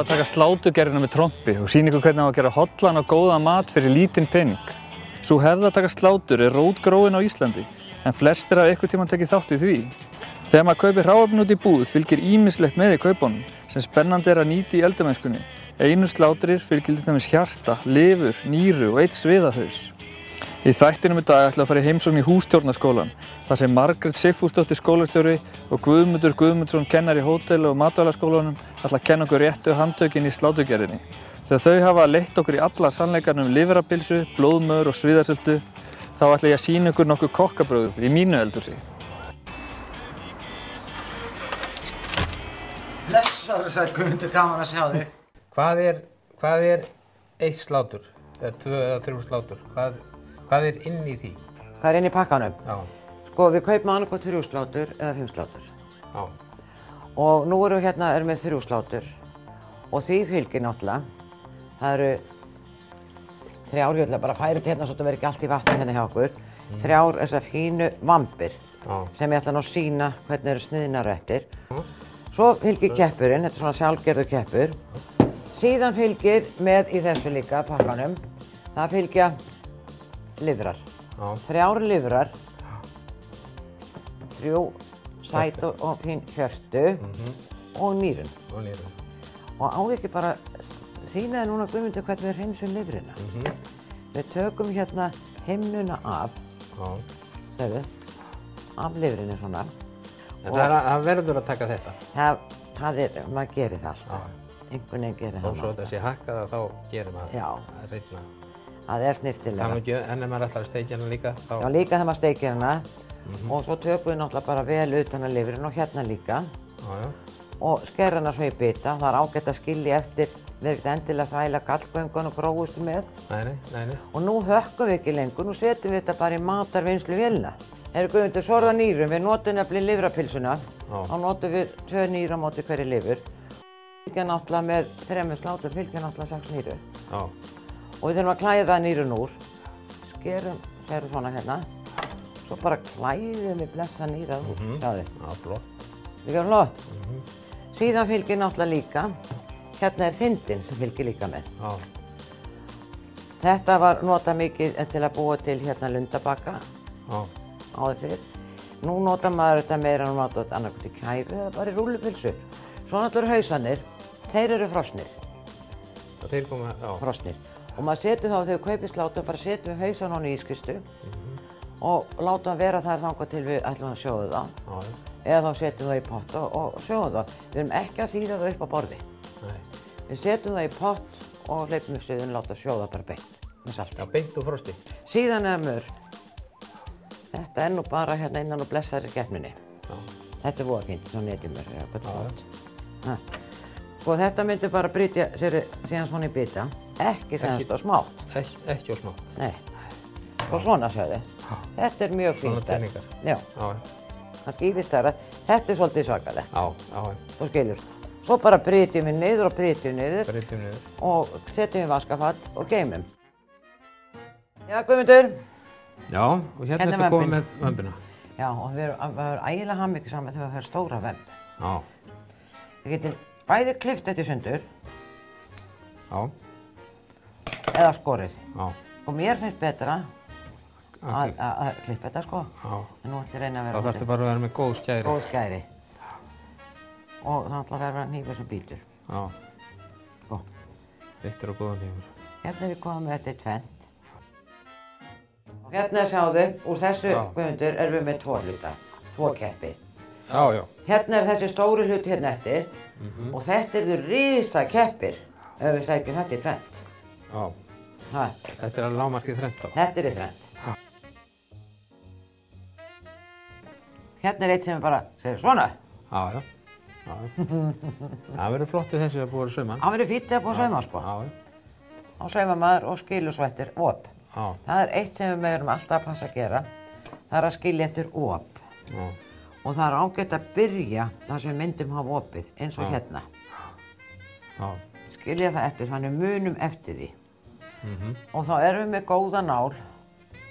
að taka sláturgerðina með trompi og sýna ykkur hvernig á að gera hollan og góðan mat fyrir lítinn pening. Sú hefð að taka slátur rótgróin á Íslandi, en flestir hafa einhvern tímann tekið þátt í því. Þegar maður kaupir hráefni út í búð fylgir ýmislegt með í kaupunum, sem spennandi að nýta í eldamennskunni. Einu slátrir fylgir til dæmis hjarta, lifur, nýru og einn sviðahaus. Í þættinum í dag ætla að fara í heimsókn í Hússtjórnarskólann, þar sem Margrét Sigfúsdóttir skólastjóri og Guðmundur Guðmundsson kennari í hótel- og matvælaskólanum ætla að kenna okkur réttu handtökin í sláturgerðinni. Þegar þau hafa leitt okkur í alla sannleikarna lifrapylsu, blóðmör og sviðasöldu, þá ætla ég að sýna ykkur nokkuð kokkabrögð í mínu eldhúsi. Blessaður sæll Guðmundur, gaman að sjá þig. Hvað er eitt slátur? Eða 2 eða 3 slátur? Hvað er inn í því? Hvað er inn í pakkanum? Já. Sko, við kaupum annað 3 slátur eða 5 slátur. Já. Og nú erum við með 3 slátur og því fylgir náttúrulega. Það eru 3, ég ætla bara að færa þetta hérna svo þetta verður ekki allt í vatni hérna hjá okkur. 3 þessar fínu vambir sem ég ætla nú að sýna hvernig eru sniðnar eftir. Svo fylgir keppurinn, þetta er svona sjálfgerður keppur. Síðan fylgir með í þessu líka pakkanum, það fylgja lifrar. 3 lifrar, 3 sæt og fín hjörtu og nýrun. Og á ekki bara sýna þér núna Guðmundur hvernig við hreinsum lifrina. Við tökum hérna himnuna af, af lifrinni svona. En það verður að taka þetta? Maður gerir það alltaf. Einhvern veginn gerir það alltaf. Og svo þetta sé hakkað þá gerir maður það. Já. Það reikna. Það er snyrtilega. Það ekki, en ef maður ætlar að steikja hana líka þá... Já, líka þegar maður steikir hana. Og svo tökum við náttúrulega bara vel utan að lifrin og hérna líka. Og sker hana svo í bita. Það er ágætt að skilja eftir. Við erum ekkert endilega að þvæla gallgöngun og grófustu með. Nei. Og nú hökkum við ekki lengur. Nú setjum við þetta bara í matarvinnsluvélina. Guðmundur, svo er það nýrum. Við notum nefnilega lifrapylsuna. Þá notum við 2 nýra á móti hverri lifur. Fylgja náttúrulega með 3 slátur fylgja náttúrulega 6 nýru. Og við þurfum að klæða nýrun úr. Skerum svona hérna. Svo bara klæðum við blessa nýra úr. Sjáðu. Já, flott. Líka flott. Síðan fylgir náttúrulega líka. Hérna er þindin sem fylgir líka með. Þetta var notað mikið til að búa til hérna lundabakka. Áður fyrr. Nú notar maður þetta meira en nota þetta annarkvæmt í kæfu eða bara í rúllupylsu. Svo náttúrulega hausarnir, þeir eru frosnir. Þeir koma, frosnir. Og maður setur þá þegar við kaupum slátur, bara setjum við hausan á ískistu og látum hann vera þar þangað til við ætlum að sjóða það. Eða þá setjum það í pott og sjóðum það. Við erum ekki að þýða það upp á borði. Við setjum það í pott og hleypum upp suðun og látum sjóða bara beint með salti. Já, beint og frosti. Síðan er mör. Þetta er nú bara hérna innan og blessaðri keppninni. Þetta er voða fínt, svona netjumör. Og þetta myndi bara brytja síðan svona í bita. Ekki semst og smátt. Ekki og smátt. Nei. Og svona sjáðu. Þetta er mjög fínt. Svona tenningar. Já. Kannski ífistara. Þetta er svolítið svakalegt. Já. Þú skilur. Svo bara brytjum við niður og brytjum niður. Og setjum við vaskafat og geymum. Já, Guðmundur. Já, og hérna ertu komið með vömbina. Já, og við erum ægilega hamingjussamir þegar við höfum stóra vömb. Já. Við getum bæði klippt þetta í sundur. Já. Eða skorið. Já. Og mér finnst betra að klippa þetta, sko. Já. En nú ætlum ég að reyna að vera... Þá þarftu bara að vera með góð skæri. Góð skæri. Og þá ætlum að vera hnífur sem bítur. Já. Sko. Beittur og góðan hnífur. Hérna er við komið með þetta í tvennt. Hérna sjáðu, úr þessu Guðmundur erum við með 2 hluta, 2 keppi. Já. Hérna er þessi stóri hluti hérna eftir og þetta eru risa keppir ef við sækjum þetta í tvennt. Já. Þetta er að lágmarkið þrennt þá? Þetta er í þrennt. Hérna er eitt sem við bara segir svona. Já. Það verður flott við þessu að búa að sauma. Það verður fínt að búa að sauma, sko. Já. Þá saumar maður og skilur svo eftir op. Já. Það er eitt sem við erum alltaf að passa að gera. Það er að skilja eftir op. Já. Og það er ágætt að byrja þar sem við myndum hafa opið, eins og hérna. Já. Skilja það eftir, þannig munum eftir því. Og þá erum við með góða nál.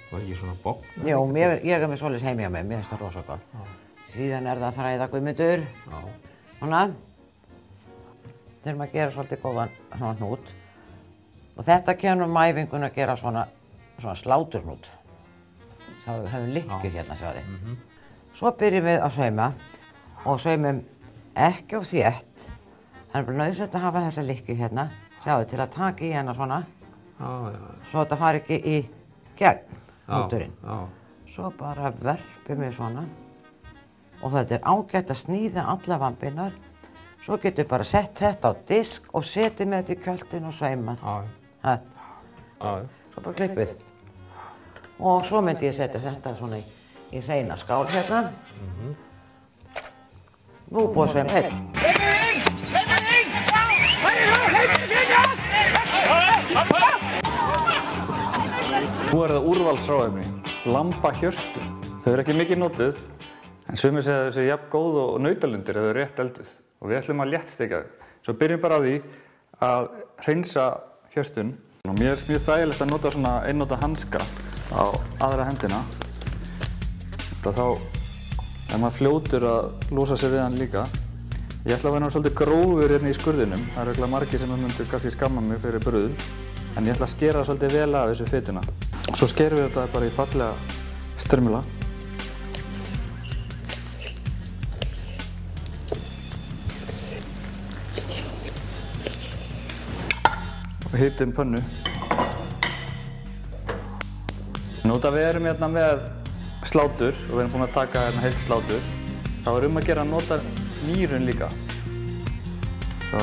Var ekki svona bogn? Jú, ég er með svoleiðis heim hjá mig, mér finnst það rosa gott. Síðan er það að þræða Guðmundur. Já. Svona. þurfum að gera svolítið góðan svona hnút. Og þetta kemur mæfingun að gera svona sláturhnút. Sjáðu, við höfum lykkju hérna, sjáðu. Svo byrjum við að sauma og saumum ekki of þétt. Það er bara nauðsynlegt að hafa þessa lykkju hérna, sjáðu, til að taka í hana svona. Svo þetta fari ekki í gegn hnúturinn. Svo bara verpum við svona. Og þetta er ágætt að sníða alla vambirnar. Svo getum við bara sett þetta á disk og setjum með þetta í kjöltin og saumað. Svo bara klippið. Og svo myndi ég setja þetta svona í hreina skál hérna. Nú búið að sauma einn. Nú er það úrvalsráefni, lambahjörtu. Þau eru ekki mikið notuð, en sumir segja að þau séu jafn góð og nautalundir ef þau eru rétt elduð. Og við ætlum að léttsteikja þau. Svo byrjum bara á því að hreinsa hjörtun. Og mér er mjög þægilegt að nota svona einnota hanska á aðra hendina. Þá er maður fljótur að losa sig við hann líka. Ég ætla að vera svolítið grófur hérna í skurðinum. Það eru örugglega margir sem myndu kannski skamma mig fyrir brauð. En ég ætla að skera svolítið vel af þessu fituna. Svo skerum við þetta bara í fallega strimla. Og hitum pönnu. Nú við erum hérna með slátur og við erum búin að taka hérna heilt slátur. Þá er að gera að nota nýrun líka. Svo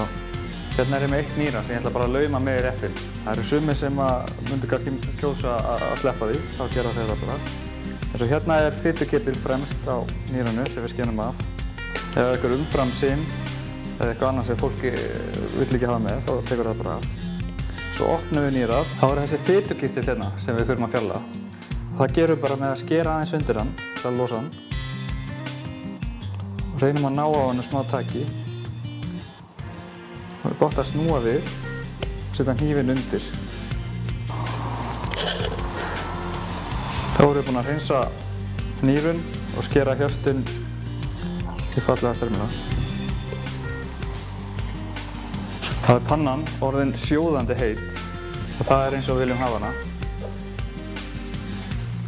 hérna er ég með eitt nýra sem ég ætla bara að lauma með í réttin. Það eru sumir sem myndu kannski kjósa að sleppa því, þá gera þeir það bara. En svo hérna er fitukirtill fremst á nýrunu sem við skerum af. Ef það er eitthvað umfram sinn eða eitthvað annað sem fólki vill ekki hafa með, þá tekur það bara af. Svo opnum við nýrað. Þá er þessi fitukirtill hérna sem við þurfum að fjalla. Það gerum við bara með að skera aðeins undir hann, til að losa hann. Og reynum að ná á hann smá taki. Það er gott að snúa við og setja hnífinn undir. Þá erum við búin að hreinsa nýrun og skera hjörtun í fallega strimla. Það er pannan orðin sjóðandi heit og það er eins og við viljum hafa hana.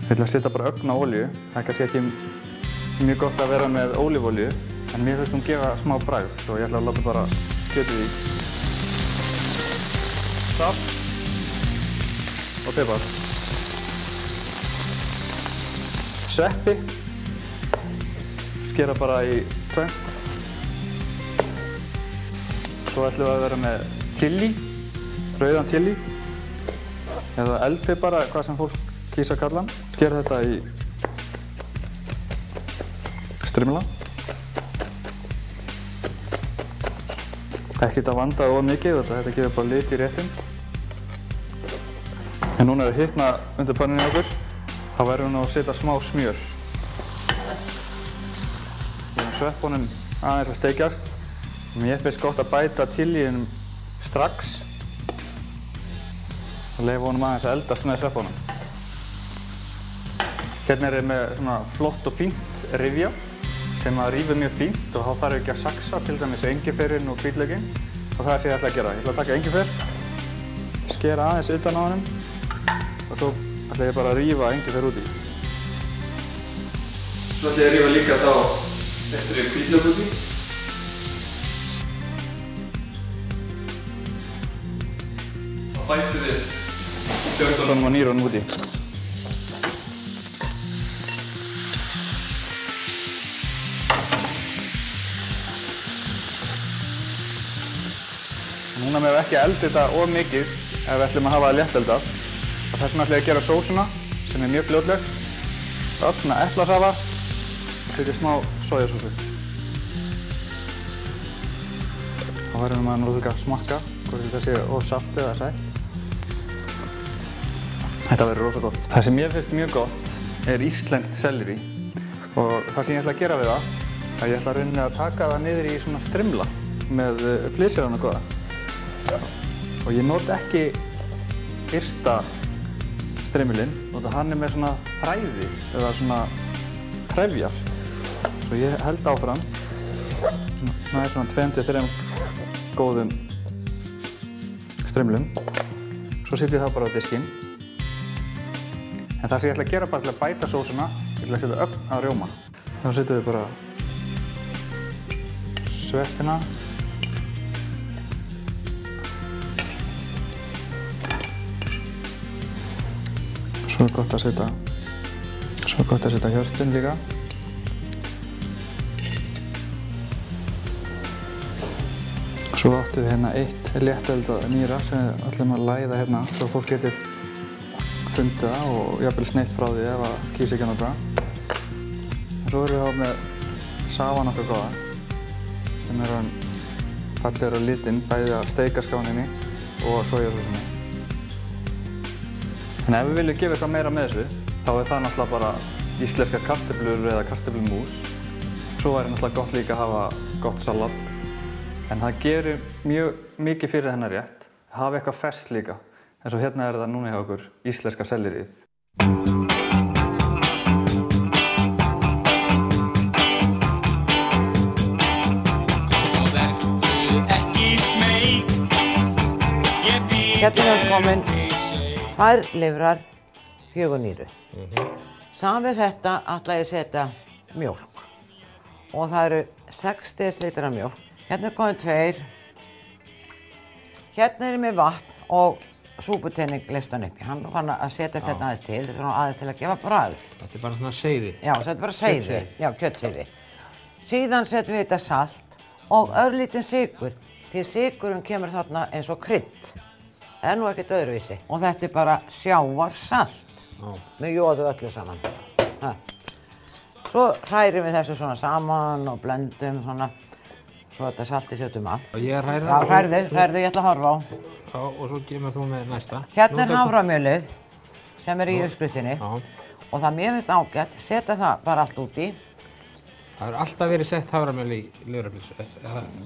Við ætlum að setja bara ögn á olíu. Það er kannski ekki mjög gott að vera með ólífólíu, en mér finnst hún gefa smá bragð, svo ég ætla að láta bara kjötið í. Salt og pipar. Sveppi. Skera bara í tvennt. Svo ætlum við að vera með chili, rauðan chili, eða eldpipar, hvað sem fólk kýs að kalla hann. Skera þetta í strimla. Ekkert að vanda of mikið, þetta gefur bara lit í réttinn. En núna er það hitna undir pönnunni okkur. Þá verðum við að setja smá smjör. Við erum sveppunum aðeins að steikjast. Mér finnst gott að bæta chiliunum strax og leyfa honum aðeins að eldast með sveppunum. Hérna er ég með svona flott og fínt rifja sem að rífur mjög fínt og þá þarf ekki að saxa, til dæmis engiferinn og hvítlaukinn. Og það er það ég ætla að gera. Ég ætla að taka engifer, skera aðeins utan á honum og svo ætla ég bara að rífa engifer út í. Svo ætla ég að rífa líka þá eftir ég hvítlauk út í. Og bæti við hjörtunum og nýrunum út í. Núna með ekki að elda þetta of mikið ef við ætlum að hafa það létteldað. Þess vegna ætla ég að gera sósuna sem er mjög fljótleg. Ögna eplasafa og setja smá sojasósu. Þá verður maður nú líka að smakka hvort þetta sé of salt eða sætt. Þetta verður rosa gott. Það sem ég finnst mjög gott er íslenskt selleri og það sem ég ætla að gera við það er að ég ætla rauninni að taka það niður í svona strimla með flysjarann og góða. Og ég nota ekki fyrsta strimilinn, hann er með svona þræði eða svona trefjar. Svo ég held áfram, það er svona 2-3 góðum strimlum. Svo setjum ég það bara á diskinn. En það sem ég ætla að gera bara til að bæta sósuna, ég ætla að setja ögn að rjóma. Þá setjum við bara sveppina. Svo er gott að setja hjörtun líka. Svo áttum við hérna eitt léttöldað nýra sem við ætlum að læða hérna svo fólk getur fundið það og jafnvel sneitt frá því ef að kýs ekki að nota. Og svo erum við þá með safann okkar góða sem er hann fallegur á litinn, bæði að steikarskráninni og sojasósunni. En ef við viljum gefa eitthvað meira með þessu, þá er það náttúrulega bara íslenskar kartöflur eða kartöflumús. Svo væri náttúrulega gott líka að hafa gott salat. En það gerir mjög mikið fyrir þennan rétt, hafa eitthvað ferskt líka. En svo hérna er það núna hjá okkur íslenska sellerið. Hérna er komin 2 lifrar, 4 nýru. Saman við þetta ætla ég að setja mjólk. Og það eru 6 dl mjólk. Hérna er komin 2. Hérna er ég með vatn og súputenning listan uppi. Hann fann að setja þetta aðeins til, svona aðeins til að gefa bragð. Þetta er bara svona seiði. Já, þetta er bara seiði. Já, kjötseiði. Síðan setjum við þetta salt og örlítinn sykur. Því sykurinn kemur þarna eins og krydd. Það er nú ekkert öðruvísi. Og þetta er bara sjávarsalt. Með jóðu öllu saman. Svo hrærum við þessu svona saman og blendum svona. Svo þetta salti setjum allt. Og ég hræra. Já, hrærðu, ég ætla að horfa á. Já, og svo kemur þú með næsta. Hérna er haframjölið sem er í uppskrutinni. Og það mér finnst ágætt, setja það bara allt út í. Það hefur alltaf verið sett haframjöl í lifrarpylsu.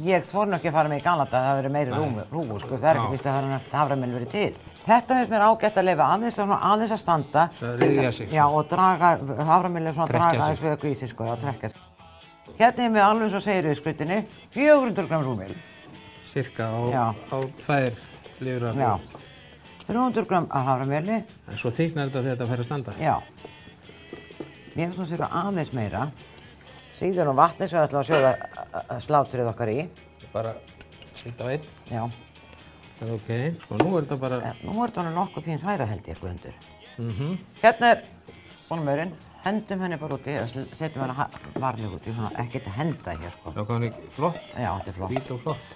Ég þori nú ekki að fara með í gamla daga, það hefur verið meiri rúgur, sko. Það er ekki fyrst að haframjöl verið til. Þetta finnst mér ágætt að leyfa aðeins að standa. Ryðja sig. Já, og draga, haframjölið svona draga þessu vökvu í sig, sko, já, trekkja sig. Hérna er við alveg eins og segir í uppskrutinni 400 g rúmjól. Cirka á 2 lifrar. Já. 300 g af haframjöli. En svo þyknar þetta þegar þetta fær að standa. Já. Mér finnst það að aðeins meira. Síðan og vatni sem við ætlum að sjóða slátrið okkar í. Bara setja á 1. Já. Ok, og nú er þetta bara... Nú er þetta nokkuð fín hræra held ég, Guðmundur. Hérna er bónumörinn. Hendum henni bara úti og setjum henni varlega úti. Svona ekkert að henda hér, sko. Já, hvað hann er flott? Já, þetta er flott. Hvít og flott.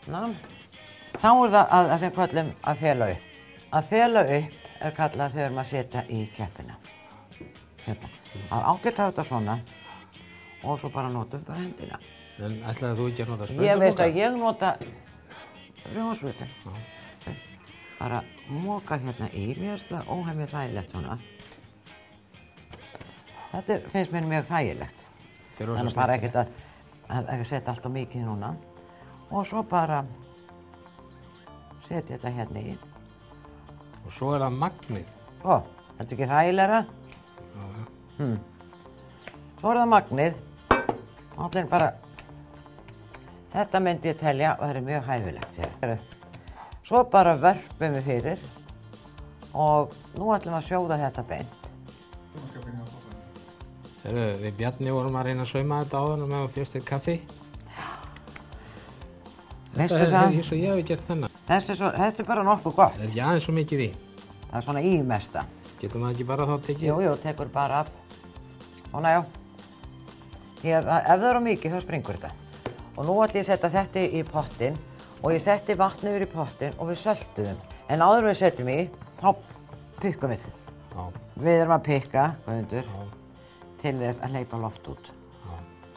Ná, þá er það að sem kallum að fela upp. Að fela upp er kallað þegar maður setja í keppina. Hérna. Það er ágætt að hafa þetta svona og svo bara notum bara hendina. En ætlaði þú ekki að nota sprautupoka? Ég veist að ég nota rjómasprautu. Bara moka hérna í, mér finnst það óhemjað þægilegt svona. Þetta finnst mér mjög þægilegt. Þannig bara ekkert að setja allt of mikið núna. Og svo bara setja þetta hérna í. Og svo er það magnið. Þetta er ekki þægilegra. Svo er það magnið. Allir bara... Þetta myndi ég telja og það er mjög hæfilegt. Svo bara vörpum við fyrir og nú ætlum við að sjóða þetta beint. Við Bjarni vorum að reyna að sauma þetta áður og meðan fyrst kaffi. Veistu það? Ég hef gert þennan. Þetta er bara nokkuð gott. Það er ekki aðeins svo mikið í. Það er svona í mesta. Getur maður ekki bara þá tekið? Jú, tekur bara af. Svona já. Ef það er mikið þá springur þetta. Og nú ætlum ég að setja þetta í pottinn og ég setti vatn yfir í pottinn og við söltuðum. En áður en við setjum í, þá pikkum við. Við erum að pikka, Guðmundur, til þess að hleypa loft út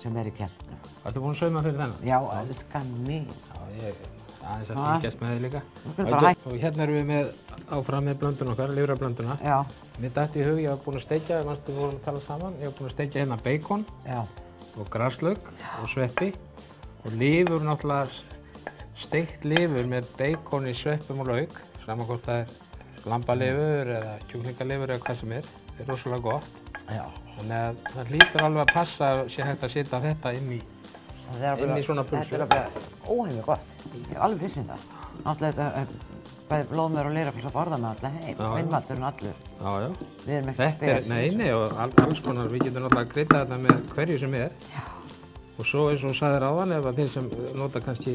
sem er í keppnum. Varstu búinn að sauma fyrir þennan? Já, elskan mín. Já, ég aðeins að fylgjast með þig líka. Nú skulum bara hætta. Og hérna erum við áfram með blöndun okkar, lifrarblönduna. Já. Mér datt í hug, ég var búinn að steikja, manstu við vorum að tala saman, ég var búinn að steikja hérna bacon og graslauk og sveppi og lifur náttúrulega steikt lifur með baconi, sveppum og lauk, saman hvort það er lambalifur eða kjúklingalifur eða hvað sem er rosalega gott. Já. Þannig að það hlýtur alveg að passa að sé hægt að setja þetta inn í inn í svona pulsu. Þetta bara óheimlega gott. Ég er alveg viss það. Náttúrulega þetta bæði blóðmör og lýrapils að borða með alla heim. Vinnmaturinn allur. Já. Við erum ekki spes. Nei, og alls konar. Við getum náttúrulega að krydda þetta með hverju sem er. Já. Og svo eins og sagðir áðan, ef þeir sem nota kannski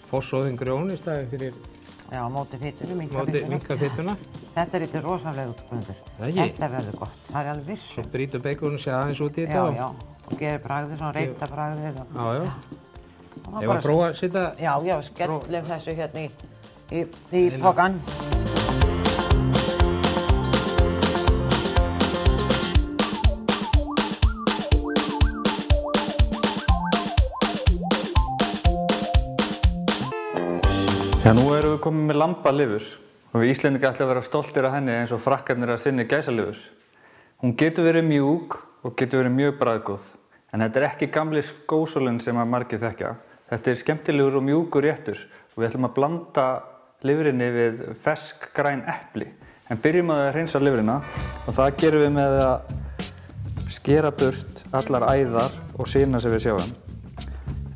fossóðin grjón í staðinn fyrir móti fytunum, minka fytuna. Þetta er eitthvað rosalega út, Guðmundur. Þetta verður gott. Það er alveg viss. Svo brýtur beikonum sig aðeins út í þetta. Já. Og gerir bragðið, svona reykta bragðið. Já. Ef að prófa að setja... Já, skellum þessu hérna í pokann. Já, nú erum við komin með lambalifur og við Íslendingar ætlum að vera stoltir af henni eins og frakkarnir að sinni gæsalifur. Hún getur verið mjúk og getur verið mjög bragðgóð, en þetta er ekki gamli skósólinn sem að margir þekkja. Þetta er skemmtilegur og mjúkur réttur og við ætlum að blanda lifrinni við fersk græn epli. En byrjum að hreinsa lifrina og það gerum við með að skera burt allar æðar og sýna sem við sjáum.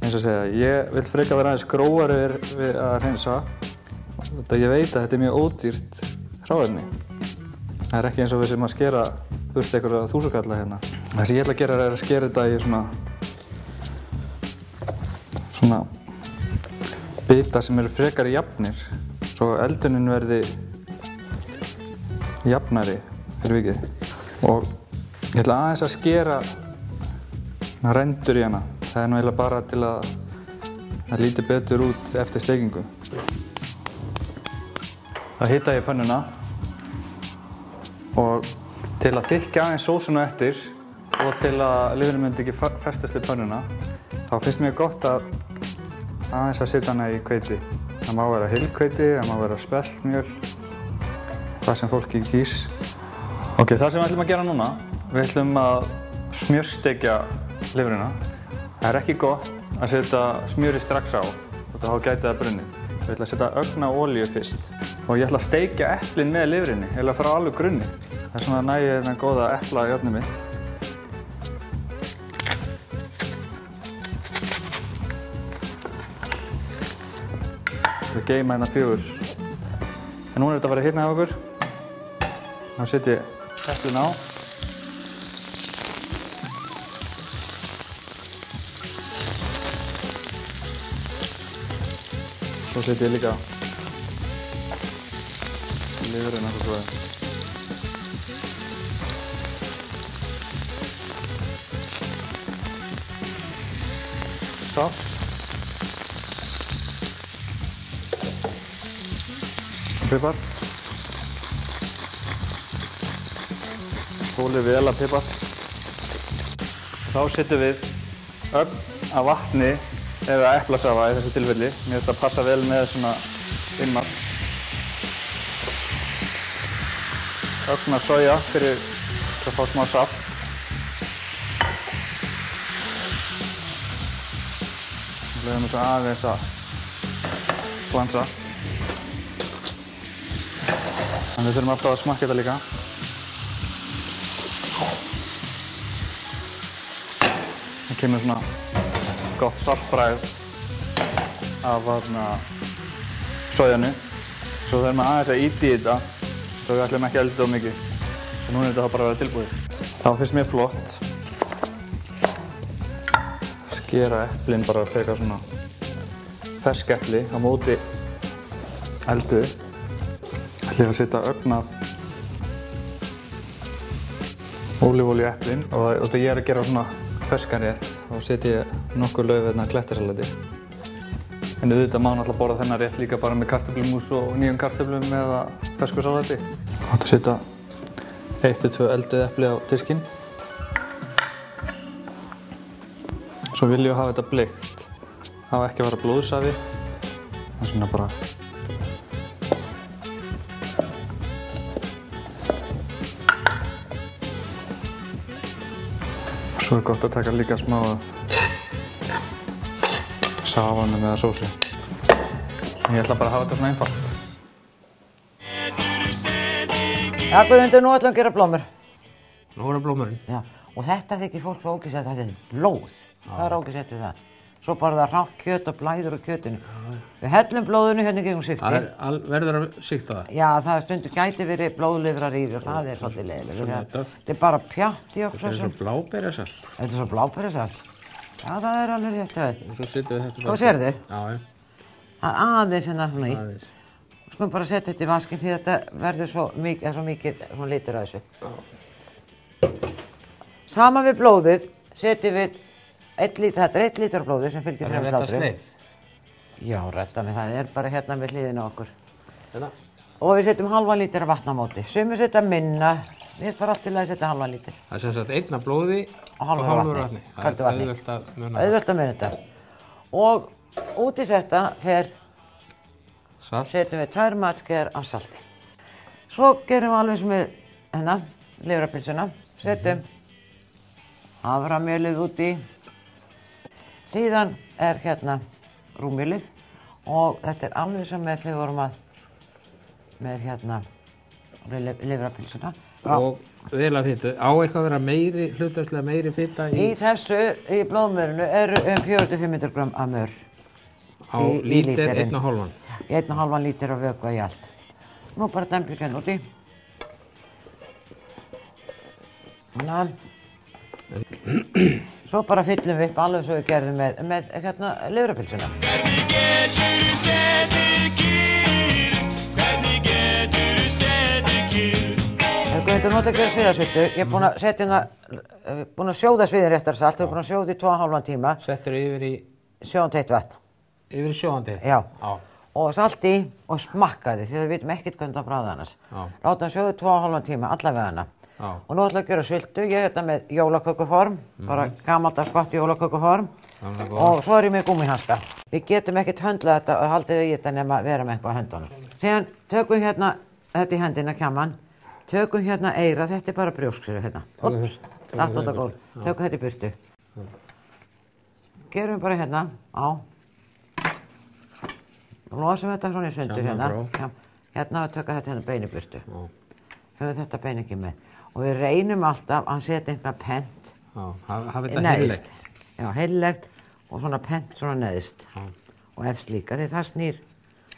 Eins og segja, ég vil frekar vera aðeins grófari við að hreinsa. Ég veit að þetta er mjög ódýrt hráefni. Það er ekki eins og við sem að skera burt einhverja þúsundkalla hérna. Það sem ég ætla að gera er að skera þetta í svona bita sem eru frekar jafnir, svo eldunin verði jafnari fyrir vikið. Og ég ætla aðeins að skera rendur í hana. Það er nú eiginlega bara til að það líti betur út eftir steikingu. Það hita ég pönnuna og til að þykkja aðeins sósuna eftir og til að lifrin myndi ekki festast í pönnuna, þá finnst mér gott að aðeins að setja hana í hveiti. Það má vera heilhveiti, það má vera speltmjöl, það sem fólki kýs. Ok, það sem við ætlum að gera núna, við ætlum að smjörsteikja lifrina. Það er ekki gott að setja smjöri strax á, þá gæti það brunnið. Ég ætla að setja ögn af olíu fyrst. Og ég ætla að steikja eplin með lifrinni, eða frá alveg grunni. Það er svona nægir þennan góða eplajárnið mitt. Við geyma hérna 4. En núna er þetta að vera hérna hjá okkur. Þá setjum ég eplin á. Svo setjum ég líka lifurinn eitthvað svo. Salt. Pipar. Skolið vel af pipar. Þá setjum við ögn af vatni eða eplasafa í þessu tilfelli. Mér finnst það passa vel með svona innmat. Ögn af soja fyrir að fá smá salt. Við lefum þessu aðeins að glansa. En við þurfum alltaf að smakka þetta líka. Það kemur svona gott saltbragð af sojanu. Svo þurfum við aðeins að ýta í þetta, svo við ætlum ekki að elda þetta of mikið. Og núna er þetta bara að vera tilbúið. Þá finnst mér flott skera eplin bara frekar svona fersk epli á móti eldu. Ætlum ég að setja ögn af ólífólíu í eplin og þegar ég er að gera svona ferskan rétt þá setjum ég nokkur lauf klettisalati. En auðvitað má náttúrulega borða þennan rétt líka bara með kartöflumús og nýjum kartöflum eða fersku salati. Þá ætlum að setja 1-2 elduð epli á diskinn. Svo viljum við hafa þetta bleikt. Það á ekki að vera blóðsafi. Það er svona bara Svo er gott að taka líka smá af safanum eða sósu. En ég ætla bara að hafa þetta svona einfalt. Já, Guðmundur, nú ætlum við að gera blómur. Nú er það blómurinn. Já, og þetta þykir fólk svo ógeðslegt að þetta er blóð. Hvað er ógeðslegt við það? svo bara það hrátt kjöt og blæður á kjötinu. Við hellum blóðinu hérna gegn sigti. Verður að sigta það? Já, það stundur gæti verið blóðlifrar í því og það svolítið leiðilegt. Þetta bara pjatt í okkur. Þetta svo bláberjasalt. Þetta svo bláberjasalt. Já, það alveg rétt hjá þér. Og svo setjum við þetta bara. Hvað sérðu? Já. Það aðeins hérna svona í. Aðeins. Skulum bara setja þetta í vaskinn því þetta verður svo mikið svona litur að þessu. Sama við blóðið setjum við 1 lítur, þetta 1 lítur af blóði sem fylgir 3 slátrum. Já, retta mig, það bara hérna við hliðina á okkur. Hérna. Og við setjum halvan lítur af vatn á móti. Sumir setja minna, við bara allt til að setja halvan lítur. Það er sem sagt 1 af blóði og hálfur vatni. Köldu vatni. Auðvelt að muna þetta. Og út í þetta setjum við 2 matskeiðar af salti. Svo gerum við alveg sem við hérna, lifrarpylsuna. Setjum haframjölið út í. Síðan hérna rúmjölið og þetta alveg sem með þegar við vorum með hérna lifrarpylsuna. Og vel að fitu, á eitthvað að vera hlutfallslega meiri fita í þessu, í blóðmörinu eru 400-500 grömm af mör. Á lítir, 1,5. 1,5 lítir af vökva í allt. Nú bara dempjum við hérna út í. Þannig að svo bara fyllum við upp alveg svo við gerðum með hérna lifrarpylsuna. Hvernig geturðu setið kyrr? Hvernig geturðu setið kyrr? Þetta er náttúrulega að gera sviðasvittu. Ég er búin að sjóða sviðin réttar salt. Ég er búin að sjóða í 2,5 tíma. Settur yfir í? Sjóðandi heitt vatn. Yfir í sjóðandi? Já. Og salt í og smakkaði því við vitum ekkert hvernig það bráði annars. Láta hann sjóða í 2,5 tíma allavega hana. Og nú ætla að gera sultu, ég er þetta með jólakökuform, bara gamaldags gott jólakökuform og svo er ég með gúmmíhanska. Við getum ekkert höndlað þetta og haldið í þetta nema að vera með eitthvað á höndunum. Síðan tökum við hérna, þetta í hendina kjaman, tökum hérna eyra, þetta er bara brjósksýri hérna. Datt út á gólf, tökum þetta í burtu. Gerum við bara hérna á, losum þetta svona í sundur hérna, hérna og tökum þetta hérna bein í burtu. Höfum þetta bein ekki með. Og við reynum alltaf að setja einhverja pent neðst. Já, heillegt og svona pent svona neðst. Og efst líka því það snýr,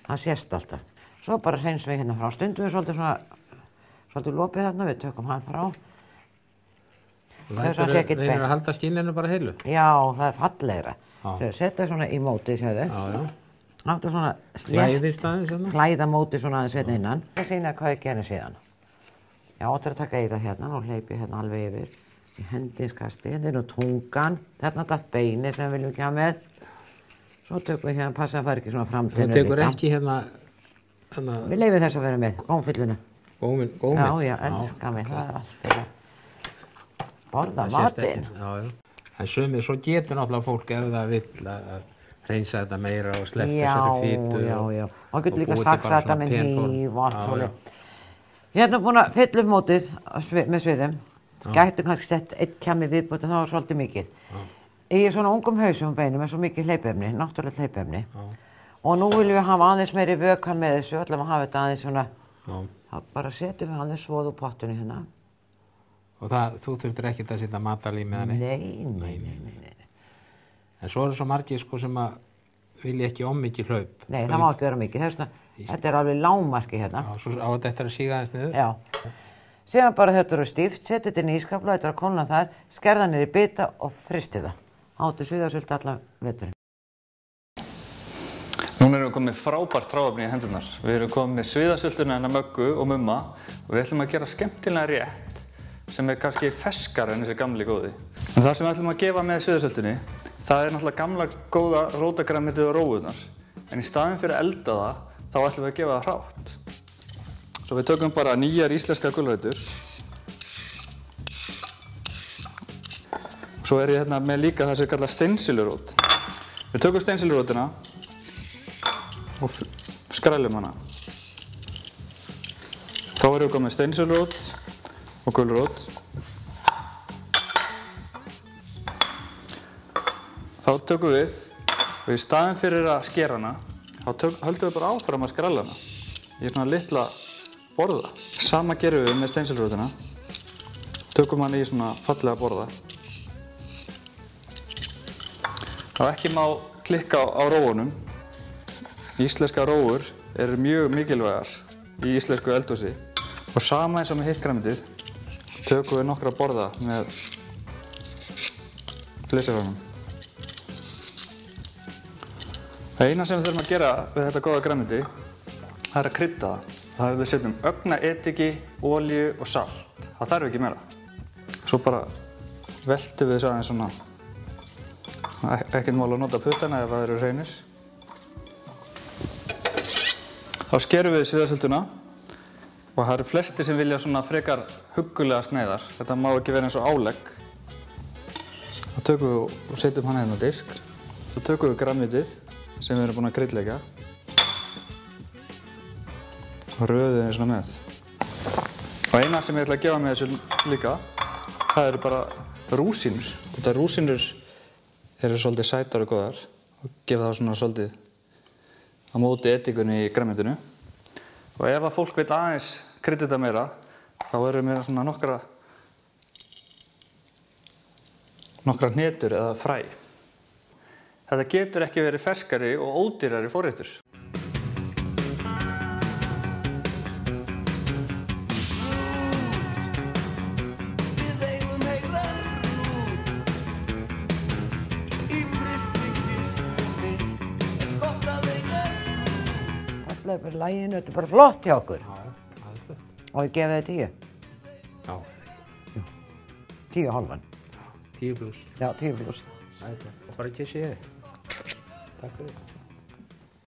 það sést alltaf. Svo bara hreinsum við hérna frá. Stundum við svolítið lopið þarna, við tökum hann frá. Reynir að halda skinninu bara heilu? Já, það er fallegra. Setja svona í mótið, sjáðu. Áttu svona Klæðist aðeins svona? Klæða mótið svona aðeins hérna innan. Það sýnir hvað ég gerir síðan. Já, þetta er að taka eyra hérna og hleypi hérna alveg yfir í hendinskasti. Þetta er nú tungan, þarna datt beini sem við viljum ekki hafa með. Svo tökum við hérna, passa að fara ekki svona framtennur líka. Þú tekur ekki hérna... Við leifum þess að vera með, gómfylluna. Góminn? Já, elskar mig, það er allt. Borða matinn. En sumir, svo getur náttúrulega fólk ef það vill að hreinsa þetta meira og sleppa þessari fitu. Já. Og það getur líka saksa þetta með hníf og allt svolítið. Ég er búin að fylla upp mótið með sviðum. Gætu kannski sett 1 kjammi viðbútt en það var svolítið mikið. Í svona ungum hausum beinum er svo mikið hleypefni, náttúrulegt hleypefni. Og nú viljum við hafa aðeins meiri vökva með þessu, allavega hafa þetta aðeins svona. Þá bara setjum við aðeins svoð úr pottinu hérna. Og þú þurftir ekkert að setja matarlím með henni? Nei. En svo eru svo margir sko sem að vilja ekki mikið hlaup. Nei, það má ekki vera mikið. Þetta er alveg lágmarki hérna. Já, svo á þetta eftir að síga aðeins niður? Já. Síðan bara þetta eru stíft, setja þetta inn í ískapla, þetta er að kólna þar, skerða niður í bita og fristi það. Áttu sviðasult allan veturinn. Núna erum við komið frábært hráefni í hendurnar. Við erum komið með sviðasultuna hennar Möggu og Mumma og við ætlum að gera skemmtilega rétt sem er kannski ferskar en þessi gamli góði. En það sem við ætlum að gefa með sviðasultunni, það er náttúrulega gamla góða rótagrænmetið og rófurnar. En í staðinn fyrir að elda það, þá ætlum við að gefa það hrátt. Svo við tökum bara nýjar íslenskar gulrætur. Svo er ég hérna með líka það sem kallast steinseljurót. Við tökum steinseljurótina og skrælum hana. Þá erum við komið steinseljurót og gulrót. Þá tökum við og í staðinn fyrir að skera hana, þá höldum við bara áfram að skræla hana í svona litla borða. Sama gerum við með steinseljurótina. Tökum hana í svona fallega borða. þá ekki má klikka á rófunum. Íslenskar rófur eru mjög mikilvægar í íslensku eldhúsi. Og sama eins og með hitt grænmetið, tökum við nokkra borða með flysjifræðunum. Það eina sem við þurfum að gera við þetta góða grænmeti, það er að krydda það. Það er að við setjum ögnaediki, olíu og salt. Það þarf ekki meira. Svo bara veltum við þess aðeins svona. Ekkert mál að nota puttana ef það eru hreinir. Þá skerum við sviðasöltuna og það eru flestir sem vilja svona frekar huggulega sneiðar. Þetta má ekki vera eins og álegg. Þá tökum við og setjum hana hérna á disk. Þá tökum við grænmetið sem við erum búin að kryddleggja og röðum við svona með. Og eina sem ég ætla að gefa með þessu líka, það eru bara rúsínur. Þetta rúsínur eru svolítið sætar og góðar og gefa það svona svolítið á móti edikunni í grænmetinu. Og ef að fólk veit aðeins krydda þetta meira, þá erum við svona nokkra hnetur eða fræ. Þetta getur ekki verið ferskari og ódýrari forréttur. Alla er bara laginu, þetta er bara flott hjá okkur. Já, það er slögt. Og ég gefi þið 10. Já. 10,5. 10+. Já, 10+. Það er slögt. Og bara ekki sé þið. Takk fyrir.